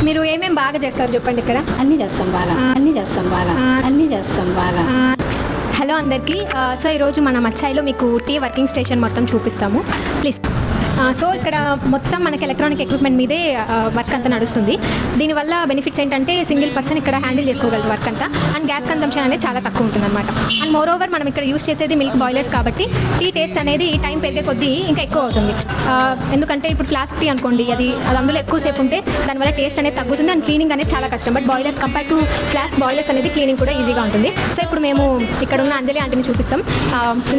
మీరు ఏమేమి బాగా చేస్తారు చెప్పండి ఇక్కడ? అన్నీ చేస్తాం బాగా. హలో అందరికీ. సో ఈరోజు మన మచ్చాయిలో మీకు టీ వర్కింగ్ స్టేషన్ మొత్తం చూపిస్తాము. ప్లీజ్. సో ఇక్కడ మొత్తం మనకి ఎలక్ట్రానిక్ ఎక్విప్మెంట్ మీదే వర్క్ అంతా నడుస్తుంది. దీనివల్ల బెనిఫిట్స్ ఏంటంటే సింగిల్ పర్సన్ ఇక్కడ హ్యాండిల్ చేసుకోగలరు వర్క్ అంతా. అండ్ గ్యాస్ కన్సంప్షన్ అనేది చాలా తక్కువ ఉంటుంది అనమాట. అండ్ మోర్ ఓవర్ మనం ఇక్కడ యూస్ చేసేది మిల్క్ బాయిలర్స్ కాబట్టి టీ టేస్ట్ అనేది టైం పెరిగే కొద్దీ ఇంకా ఎక్కువ అవుతుంది. ఎందుకంటే ఇప్పుడు ఫ్లాస్క్ టీ అనుకోండి, అది అందులో ఎక్కువసేపు ఉంటే దానివల్ల టేస్ట్ అనేది తగ్గుతుంది. అండ్ క్లీనింగ్ అనేది చాలా కష్టం. But boilers compare to flask boilers అనేది క్లీనింగ్ కూడా ఈజీగా ఉంటుంది. సో ఇప్పుడు మేము ఇక్కడ ఉన్న అంజలి ఆంటీని చూపిస్తాం.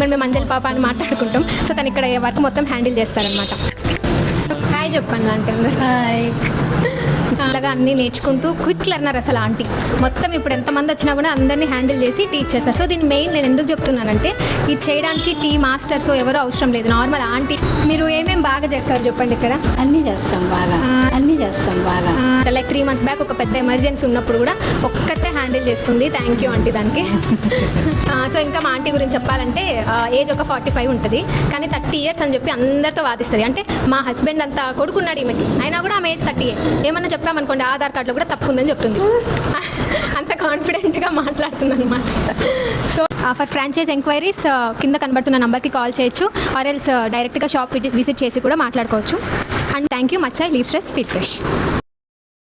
మేము అంజలి పాప అని మాట్లాడుకుంటాం. సో తను ఇక్కడ వర్క్ మొత్తం హ్యాండిల్ చేస్తారనమాట. హాయ్ చెప్పండి ఆంటీ. హాయ్. అలాగా అన్నీ నేర్చుకుంటూ క్విక్ లెర్నర్ అసలు ఆంటీ. మొత్తం ఇప్పుడు ఎంతమంది వచ్చినా కూడా అందరినీ హ్యాండిల్ చేసి టీచ్ చేస్తారు. సో దీని మెయిన్ నేను ఎందుకు చెప్తున్నానంటే ఇది చేయడానికి టీ మాస్టర్స్ ఎవరో అవసరం లేదు, నార్మల్ ఆంటీ. మీరు ఏమేమి బాగా చేస్తారు చెప్పండి ఇక్కడ? అన్నీ చేస్తాం బాగా. లైక్ 3 months బ్యాక్ ఒక పెద్ద ఎమర్జెన్సీ ఉన్నప్పుడు కూడా ఒక్కతే హ్యాండిల్ చేసుకుంది. థ్యాంక్ యూ ఆంటీ దానికి. సో ఇంకా మా ఆంటీ గురించి చెప్పాలంటే ఏజ్ ఒక 45 ఉంటుంది, కానీ 30 years అని చెప్పి అందరితో వాదిస్తుంది. అంటే మా హస్బెండ్ అంతా కొడుకున్నాడు ఈమెకి, అయినా కూడా ఆమె ఏజ్ 30. ఏమన్నా చెప్పామనుకోండి ఆధార్ కార్డులో కూడా తప్పుందని చెప్తుంది. అంత కాన్ఫిడెంట్గా మాట్లాడుతుంది అనమాట. సో ఫర్ ఫ్రాంచైజ్ ఎంక్వైరీస్ కింద కనబడుతున్న నెంబర్కి కాల్ చేయొచ్చు, ఆర్ ఎల్స్ డైరెక్ట్గా షాప్ విజిట్ చేసి కూడా మాట్లాడుకోవచ్చు. అండ్ థ్యాంక్ యూ మచ్చాయి లీవ్ స్ట్రెస్ ఫీల్ ఫ్రెష్.